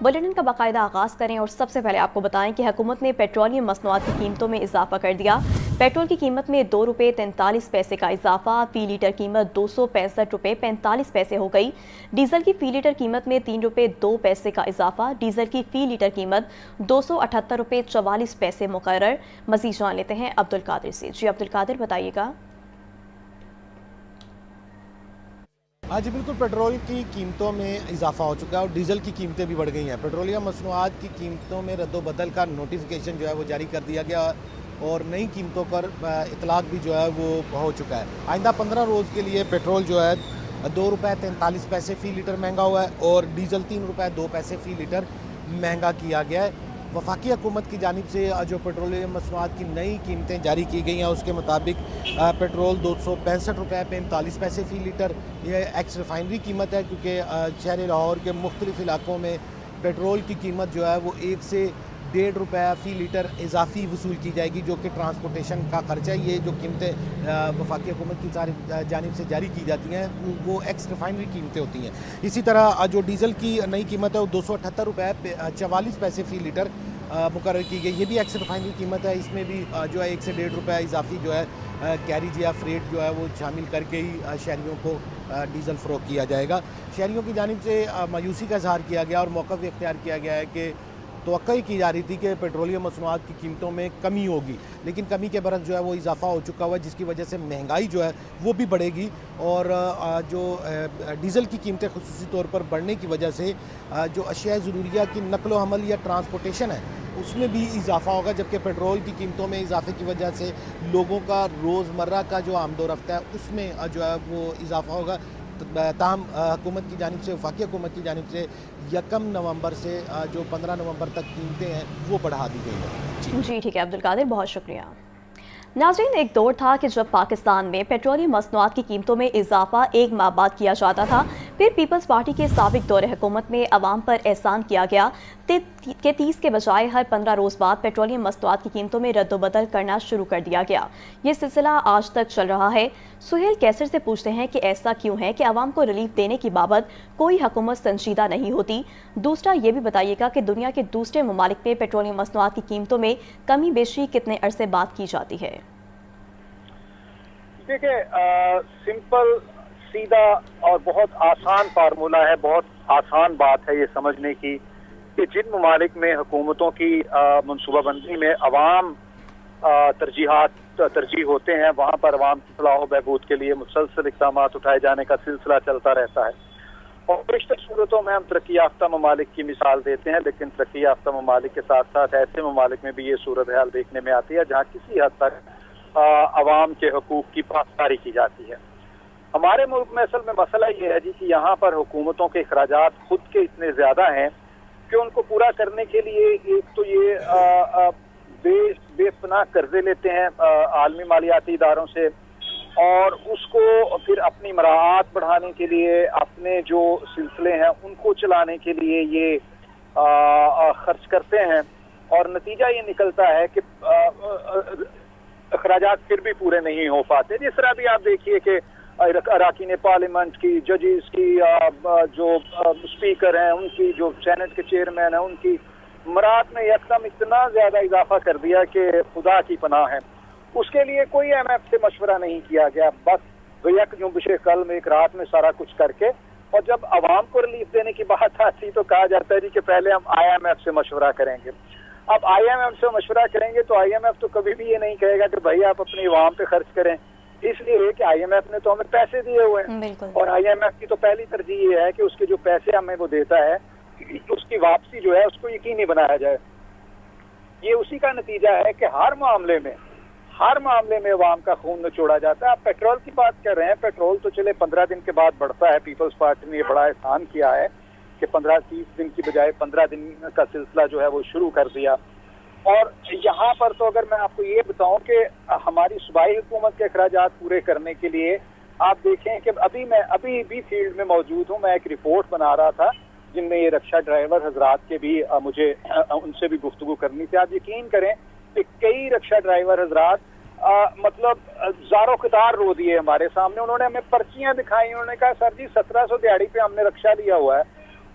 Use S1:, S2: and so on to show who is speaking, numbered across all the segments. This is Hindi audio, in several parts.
S1: बुलेटिन का बाकायदा आगाज़ करें और सबसे पहले आपको बताएं कि हुकूमत ने पेट्रोलियम मसनूआत की कीमतों में इजाफा कर दिया। पेट्रोल की कीमत में ₹2.43 का इजाफा, फ़ी लीटर कीमत ₹265.45 हो गई। डीजल की फ़ी लीटर कीमत में ₹3.02 का इजाफा, डीजल की फ़ी लीटर कीमत ₹278.44 मुकर्रर। मज़ीद जान लेते हैं अब्दुल कादिर से। जी अब्दुल कादिर, बताइएगा।
S2: हाँ जी बिल्कुल, पेट्रोल की कीमतों में इजाफा हो चुका है और डीजल की कीमतें भी बढ़ गई हैं। पेट्रोलियम मसनूआत की कीमतों में रद्दोबदल का नोटिफिकेशन जो है वो जारी कर दिया गया और नई कीमतों पर इतलाक भी जो है वो हो चुका है। आइंदा 15 रोज़ के लिए पेट्रोल जो है ₹2.43 फ़ी लीटर महंगा हुआ है और डीजल ₹3.02 फ़ी लीटर महंगा किया गया है। वफाकी हुकूमत की जानिब से जो पेट्रोलियम मसनूआत की नई कीमतें जारी की गई हैं उसके मुताबिक पेट्रोल ₹265.45 फ़ी लीटर ये एक्स रिफाइनरी कीमत है, क्योंकि शहर लाहौर के मुख्तलिफ इलाकों में पेट्रोल की कीमत जो है वो 1 से ₹1.5 फ़ी लीटर इजाफी वसूल की जाएगी, जो कि ट्रांसपोर्टेशन का खर्चा है। ये जो कीमतें वफाकी हुकूमत की जानिब से जारी की जाती हैं वो एक्स रिफाइनरी कीमतें होती हैं। इसी तरह जो डीजल की नई कीमत है वो ₹278.44 फ़ी लीटर मुकर्रर की गई। ये भी एक्स रिफाइनरी कीमत है। इसमें भी जो है 1 से ₹1.5 इजाफी जो है कैरिज या फ्रेट जो है वो शामिल करके ही शहरियों को डीजल फ़रोख्त किया जाएगा। शहरियों की जानिब से मायूसी का इजहार किया गया और मौक़िफ़ इख्तियार किया गया है कि तवक्को की जा रही थी कि पेट्रोलियम मसनूआत की कीमतों में कमी होगी, लेकिन कमी के बरक्स जो है वो इजाफा हो चुका हुआ है, जिसकी वजह से महंगाई जो है वो भी बढ़ेगी और जो डीज़ल की कीमतें खुसूसी तौर पर बढ़ने की वजह से जो अशिया ज़रूरिया की नकलो हमल या ट्रांसपोर्टेशन है उसमें भी इजाफा होगा, जबकि पेट्रोल की कीमतों में इजाफे की वजह से लोगों का रोज़मर्रा का जो आमदोरफ्ता है उसमें जो है वो इजाफा होगा। ताहम हुकूमत की जानिब से, वफाकी हुकूमत की जानिब से 1 नवंबर से जो 15 नवंबर तक कीमतें हैं वो बढ़ा दी गई हैं।
S1: जी ठीक है अब्दुल कादिर, बहुत शुक्रिया। नाज़रीन, एक दौर था कि जब पाकिस्तान में पेट्रोलियम मसनूआत की कीमतों में इजाफा एक माह बाद किया जाता था। फिर पीपल्स पार्टी के साबिक दौर हुकूमत में अवाम पर एहसान किया गया कि 30 के बजाय हर 15 रोज़ बाद पेट्रोलियम मसनूआत की कीमतों में रद्दोबदल करना शुरू कर दिया गया। ये सिलसिला आज तक चल रहा है। सुहेल कैसर से पूछते हैं कि ऐसा क्यों है कि अवाम को रिलीफ देने की बाबत कोई हुकूमत संजीदा नहीं होती। दूसरा ये भी बताइएगा कि दुनिया के दूसरे ममालिक में पेट्रोलियम मसनूआत की कीमतों में कमी बेशी कितने अरसे बाद की जाती है।
S3: देखिए, सिंपल सीधा और बहुत आसान फार्मूला है, बहुत आसान बात है ये समझने की कि जिन ममालिक में हुकूमतों की मनसूबाबंदी में अवाम तरजीह होते हैं, वहाँ पर अवाम की फलाह बहबूद के लिए मुसलसल इक़दाम उठाए जाने का सिलसिला चलता रहता है। और बेशतर सूरतों में हम तरक्की याफ्ता ममालिक की मिसाल देते हैं, लेकिन तरक्की याफ्ता ममालिक के साथ साथ ऐसे ममालिक में भी ये सूरत हाल देखने में आती है जहाँ किसी हद तक अवाम के हकूक़ की पासदारी की जाती है। हमारे मुल्क में असल में मसला ये है जी कि यहाँ पर हुकूमतों के अखराजात खुद के इतने ज़्यादा हैं कि उनको पूरा करने के लिए एक तो ये बेपनाह कर्जे लेते हैं आलमी मालियाती इदारों से, और उसको फिर अपनी मराआत बढ़ाने के लिए, अपने जो सिलसिले हैं उनको चलाने के लिए ये खर्च करते हैं, और नतीजा ये निकलता है कि अखराजात फिर भी पूरे नहीं हो पाते। जिस तरह भी आप देखिए कि अराकीन पार्लियामेंट की, जजेस की, जो स्पीकर हैं उनकी, जो सेनेट के चेयरमैन हैं उनकी मरात में एकदम इतना ज्यादा इजाफा कर दिया कि खुदा की पनाह है। उसके लिए कोई IMF से मशवरा नहीं किया गया, बस यक जुम्बिश कलम एक रात में सारा कुछ करके, और जब आवाम को रिलीफ देने की बात आती तो कहा जाता है जी कि पहले हम IMF से मशवरा करेंगे। अब IMF से मशवरा करेंगे तो IMF तो कभी भी ये नहीं कहेगा कि भाई आप अपनी आवाम पे खर्च करें, इसलिए कि IMF ने तो हमें पैसे दिए हुए हैं, और IMF की तो पहली तरजीह ये है कि उसके जो पैसे हमें वो देता है उसकी वापसी जो है उसको यकीनी बनाया जाए। ये उसी का नतीजा है कि हर मामले में अवाम का खून निचोड़ा जाता है। आप पेट्रोल की बात कर रहे हैं, पेट्रोल तो चले 15 दिन के बाद बढ़ता है। पीपल्स पार्टी ने ये बड़ा एहसान किया है कि 15-30 दिन की बजाय 15 दिन का सिलसिला जो है वो शुरू कर दिया। और यहाँ पर तो अगर मैं आपको ये बताऊं कि हमारी सूबाई हुकूमत के अखराजात पूरे करने के लिए आप देखें कि अभी भी फील्ड में मौजूद हूँ। मैं एक रिपोर्ट बना रहा था जिनमें ये रक्षा ड्राइवर हजरात के भी मुझे उनसे भी गुफ्तगू करनी थी। आप यकीन करें कि कई रक्षा ड्राइवर हजरात मतलब ज़ारो कतार रो दिए हमारे सामने। उन्होंने हमें पर्चियां दिखाई, उन्होंने कहा सर जी 1700 दिहाड़ी पे हमने रक्षा लिया हुआ है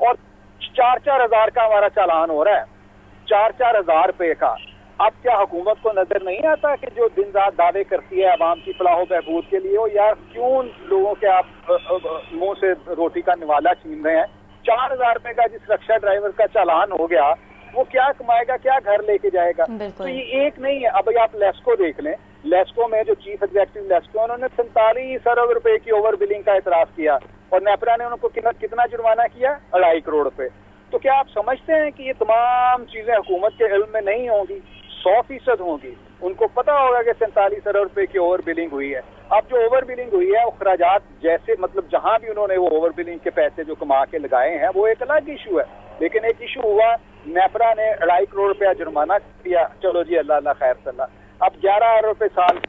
S3: और 4-4 हज़ार का हमारा चालान हो रहा है, 4-4 हज़ार रुपए का। अब क्या हुकूमत को नजर नहीं आता कि जो दिन रात दावे करती है आवाम की फलाह बहबूद के लिए हो, यार क्यों लोगों के आप मुंह से रोटी का निवाला छीन रहे हैं? 4,000 रुपए का जिस रक्षा ड्राइवर का चालान हो गया, वो क्या कमाएगा, क्या घर लेके जाएगा? तो ये एक नहीं है। अब आप लेस्को देख लें, लेस्को में जो चीफ एग्जीक्यूटिव लेस्को, उन्होंने 47 अरब रुपए की ओवर बिलिंग का एतराज किया और नेपरा ने उनको कितना जुर्माना किया? 2.5 करोड़ रुपए। तो क्या आप समझते हैं कि ये तमाम चीजें हुकूमत के इल्म में नहीं होंगी? 100% होंगी। उनको पता होगा कि 47 अरब रुपए की ओवर बिलिंग हुई है। अब जो ओवर बिलिंग हुई है, अखराजात जैसे मतलब जहां भी उन्होंने वो ओवर बिलिंग के पैसे जो कमा के लगाए हैं, वो एक अलग इशू है। लेकिन एक इशू हुआ, नेपरा ने 2.5 करोड़ रुपया जुर्माना दिया, चलो जी अल्लाह अल्लाह खैर सल्लाह। अब 11 अरब रुपए साल।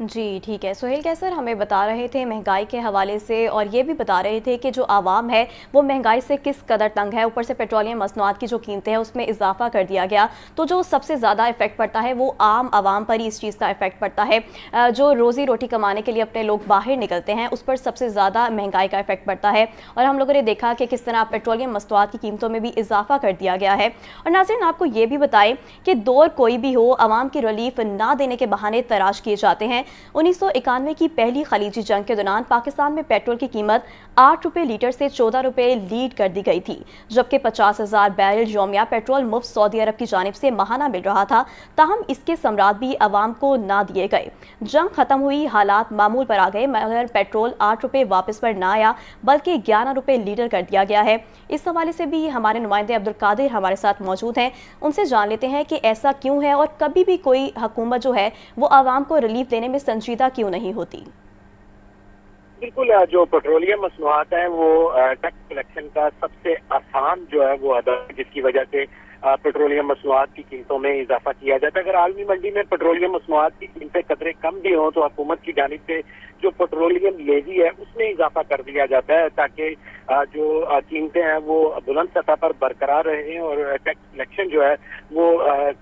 S1: जी ठीक है, सुहेल कैसर हमें बता रहे थे महंगाई के हवाले से, और ये भी बता रहे थे कि जो आवाम है वो महंगाई से किस कदर तंग है। ऊपर से पेट्रोलियम मसनूआत की जो कीमतें हैं उसमें इजाफा कर दिया गया, तो जो सबसे ज़्यादा इफेक्ट पड़ता है वो आम आवाम पर ही इस चीज़ का इफेक्ट पड़ता है। जो रोज़ी रोटी कमाने के लिए अपने लोग बाहर निकलते हैं उस पर सबसे ज़्यादा महंगाई का इफेक्ट पड़ता है। और हम लोगों ने देखा कि किस तरह पेट्रोलियम मसनूआत की कीमतों में भी इजाफा कर दिया गया है। और नाज़रीन आपको ये भी बताएं कि दौर कोई भी हो, आवाम की रिलीफ ना देने के बहाने तराश किए जाते हैं। 1991 की पहली खलीजी जंग के दौरान पाकिस्तान में पेट्रोल की कीमत 8 रुपये लीटर से 14 रुपये लीड कर दी गई थी, जबकि 50,000 बैरल योमिया पेट्रोल मुफ्त सऊदी अरब की जानिब से माहाना मिल रहा था। ताहम इसके समरात भी आवाम को ना दिए गए। जंग खत्म हुई, हालात मामूल पर आ गए, मगर पेट्रोल 8 रुपये वापस पर ना आया बल्कि 11 रुपये लीटर कर दिया गया है। इस हवाले से भी हमारे नुमाइंदे अब्दुल कादिर हमारे साथ मौजूद हैं, उनसे जान लेते हैं कि ऐसा क्यों है और कभी भी कोई हुकूमत जो है वो आवाम को रिलीफ देने में संजीदा क्यों नहीं होती।
S4: बिल्कुल, जो पेट्रोलियम मसनूआत है वो टैक्स कलेक्शन का सबसे आसान जो है वो अदा है, जिसकी वजह से पेट्रोलियम मसनूआत की कीमतों में इजाफा किया जाता है। अगर आलमी मंडी में पेट्रोलियम मसनूआत की कीमतें कदरे कम भी हों तो हुकूमत की जानिब से जो पेट्रोलियम लेवी है उसमें इजाफा कर दिया जाता है ताकि जो कीमतें हैं वो बुलंद सतह पर बरकरार रहे और टैक्स कलेक्शन जो है वो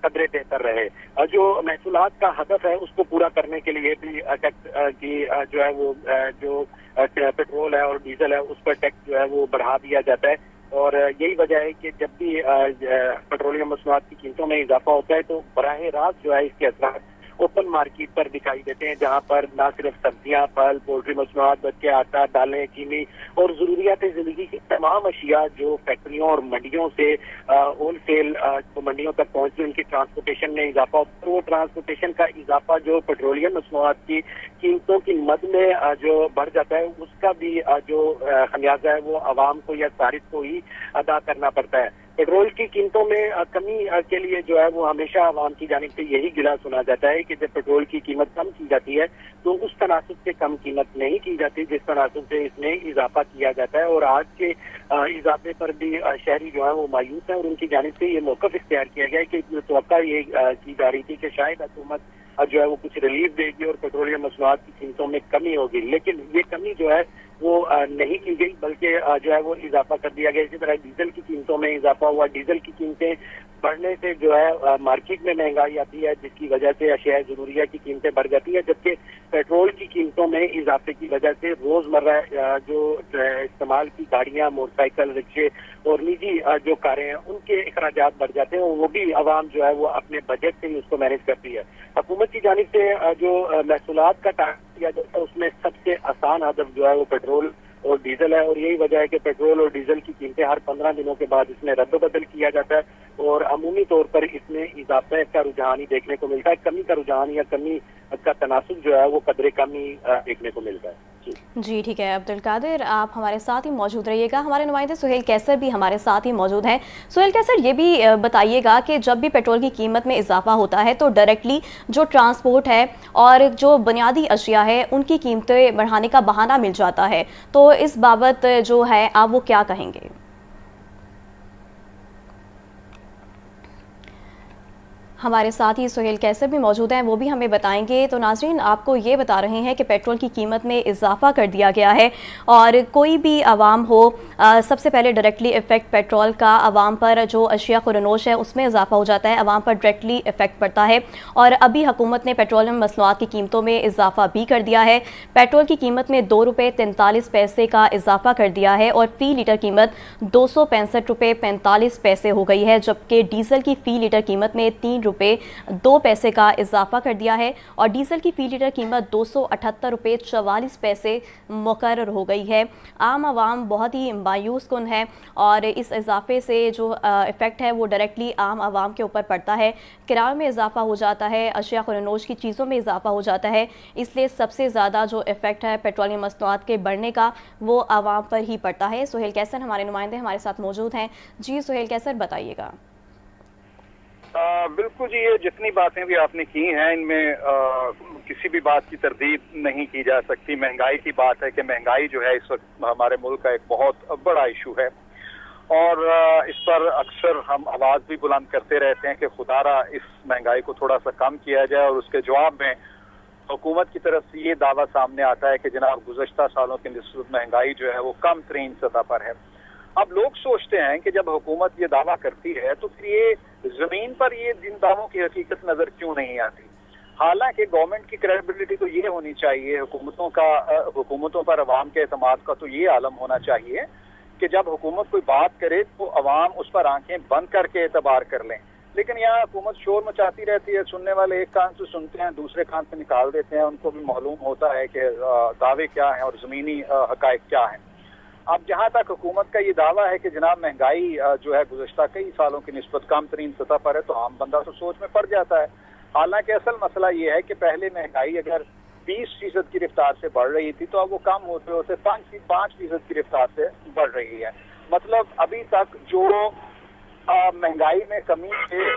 S4: कदरे बेहतर रहे। जो महसूलात का हदफ है उसको पूरा करने के लिए भी टैक्स की जो है वो जो पेट्रोल है और डीजल है उस पर टैक्स जो है वो बढ़ा दिया जाता है। और यही वजह है कि जब भी पेट्रोलियम मसनूआत की कीमतों में इजाफा होता है तो बराह रास्त जो है इसके असर ओपन मार्केट पर दिखाई देते हैं, जहां पर न सिर्फ सब्जियां, फल, पोल्ट्री मसनूआत, बच्चे, आटा, दालें, चीनी और जरूरियात जिंदगी की तमाम अशिया जो फैक्ट्रियों और मंडियों से होल सेल मंडियों तक पहुंचती है उनकी ट्रांसपोर्टेशन में इजाफा होता है। वो ट्रांसपोर्टेशन का इजाफा जो पेट्रोलियम मसनूआत की कीमतों की मद में जो बढ़ जाता है उसका भी जो खमियाजा है वो आवाम को या सारिफ को ही अदा करना पड़ता है। पेट्रोल की कीमतों में कमी के लिए जो है वो हमेशा आवाम की जानिब से यही गिला सुना जाता है कि जब पेट्रोल की कीमत कम की जाती है तो उस तनासब से कम कीमत नहीं की जाती जिस तनासब से इसमें इजाफा किया जाता है। और आज के इजाफे पर भी शहरी जो है वो मायूस है और उनकी जानिब से ये मौक़िफ़ इख्तियार किया गया है कि तवक्का ये की जा रही थी कि शायद हुकूमत जो है वो कुछ रिलीफ देगी और पेट्रोलियम मसनूआत की कीमतों में कमी होगी, लेकिन ये कमी जो है वो नहीं की गई बल्कि जो है वो इजाफा कर दिया गया। इसी तरह डीजल की कीमतों में इजाफा हुआ। डीजल की कीमतें बढ़ने से जो है मार्केट में महंगाई आती है जिसकी वजह से अशिया ज़रूरिया की कीमतें बढ़ जाती है, जबकि पेट्रोल की कीमतों में इजाफे की वजह से रोजमर्रा जो इस्तेमाल की गाड़ियां, मोटरसाइकिल, रिक्शे और निजी जो कारें हैं उनके अखराजात बढ़ जाते हैं और वो भी आवाम जो है वो अपने बजट से ही उसको मैनेज करती है। हुकूमत की जानिब से जो महसूलात का टारगेट किया जाता है उसमें सबसे आसान हदफ जो है वो पेट्रोल और डीजल है और यही वजह है कि पेट्रोल और डीजल की कीमतें हर 15 दिनों के बाद इसमें रद्द-बदल किया जाता है और अमूमी तौर पर इसमें इजाफे का रुझान ही देखने को मिलता है। कमी का रुझान या कमी का तनासुब जो है वो कदरे कम ही देखने को मिलता है।
S1: जी ठीक है अब्दुल कादिर, आप हमारे साथ ही मौजूद रहिएगा। हमारे नुमाइंदे सुहेल कैसर भी हमारे साथ ही मौजूद हैं। सुहेल कैसर, ये भी बताइएगा कि जब भी पेट्रोल की कीमत में इजाफा होता है तो डायरेक्टली जो ट्रांसपोर्ट है और जो बुनियादी अशिया है उनकी कीमतें बढ़ाने का बहाना मिल जाता है, तो इस बाबत जो है आप वो क्या कहेंगे? हमारे साथ ही सुहेल कैसर भी मौजूद हैं, वो भी हमें बताएंगे। तो नाज़रीन, आपको ये बता रहे हैं कि पेट्रोल की कीमत में इजाफा कर दिया गया है और कोई भी आवाम हो, सबसे पहले डायरेक्टली इफ़ेक्ट पेट्रोल का आवाम पर जो अशिया खुरनोश है उसमें इजाफा हो जाता है, आवाम पर डायरेक्टली इफ़ेक्ट पड़ता है। और अभी हुकूमत ने पेट्रोलियम मसनूआत की कीमतों में इजाफा भी कर दिया है। पेट्रोल की कीमत में 2 रुपये 43 पैसे का इजाफा कर दिया है और फ़ी लीटर कीमत 265 रुपये 45 पैसे हो गई है, जबकि डीजल की फ़ी लीटर कीमत में 3 रुपये 2 पैसे का इजाफा कर दिया है और डीजल की फ़ी लीटर कीमत 278 रुपये 44 पैसे मुकर्रर हो गई है। आम आवाम बहुत ही मायूस कुन है और इस इजाफे से जो इफ़ेक्ट है वो डायरेक्टली आम आवाम के ऊपर पड़ता है। किराए में इजाफा हो जाता है, अशिया खुरनोश की चीज़ों में इजाफा हो जाता है, इसलिए सबसे ज़्यादा जो इफ़ेक्ट है पेट्रोलियम मसनूआत के बढ़ने का वो आवाम पर ही पड़ता है। सुहेल कैसर हमारे नुमाइंदे हमारे साथ मौजूद हैं। जी सुहेल कैसर, बताइएगा।
S3: बिल्कुल जी, ये जितनी बातें भी आपने की हैं इनमें किसी भी बात की तरदीद नहीं की जा सकती। महंगाई की बात है कि महंगाई जो है इस वक्त हमारे मुल्क का एक बहुत बड़ा इशू है और इस पर अक्सर हम आवाज भी बुलंद करते रहते हैं कि खुदारा इस महंगाई को थोड़ा सा कम किया जाए और उसके जवाब में हुकूमत की तरफ से ये दावा सामने आता है कि जनाब गुज़श्ता सालों की निस्बत महंगाई जो है वो कम तरीन सतह पर है। अब लोग सोचते हैं कि जब हुकूमत ये दावा करती है तो फिर ये जमीन पर ये इन दावों की हकीकत नजर क्यों नहीं आती। हालांकि गवर्नमेंट की क्रेडिबिलिटी तो ये होनी चाहिए, हुकूमतों पर अवाम के एतमाद का तो ये आलम होना चाहिए कि जब हुकूमत कोई बात करे तो अवाम उस पर आंखें बंद करके एतबार कर लें। लेकिन यहाँ हुकूमत शोर मचाती रहती है, सुनने वाले एक कान से सुनते हैं दूसरे कान से निकाल देते हैं, उनको भी मालूम होता है कि दावे क्या हैं और जमीनी हकायक क्या हैं। अब जहाँ तक हुकूमत का ये दावा है कि जनाब महंगाई जो है गुज़श्ता कई सालों की निस्बत कम तरीन सतह पर है, तो आम बंदा तो सोच में पड़ जाता है। हालांकि असल मसला ये है कि पहले महंगाई अगर 20% की रफ्तार से बढ़ रही थी तो अब वो कम होते होते 5% की रफ्तार से बढ़ रही है। मतलब अभी तक जो महंगाई में कमी के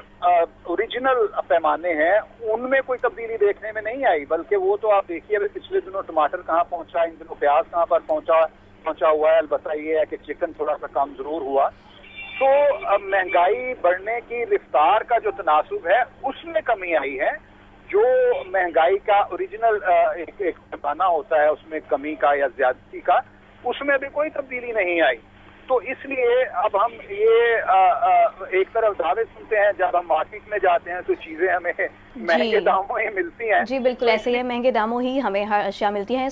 S3: ओरिजिनल पैमाने हैं उनमें कोई तब्दीली देखने में नहीं आई, बल्कि वो तो आप देखिए अभी पिछले दिनों टमाटर कहाँ पहुंचा, इन दिनों प्याज कहाँ पर पहुंचा हुआ है। अलबत्ता ये है कि चिकन थोड़ा सा कम जरूर हुआ। तो महंगाई बढ़ने की रफ्तार का जो तनासुब है उसमें कमी आई है। जो महंगाई का ओरिजिनल एक पैमाना होता है उसमें कमी का या ज्यादती का, उसमें भी कोई तब्दीली नहीं आई। तो इसलिए अब हम ये एक तरफ दावे सुनते हैं, जब हम मार्केट में जाते हैं तो चीजें हमें महंगे दामों ही मिलती हैं।
S1: जी बिल्कुल ऐसे ही है, महंगे दामों ही हमें हर अशिया मिलती हैं।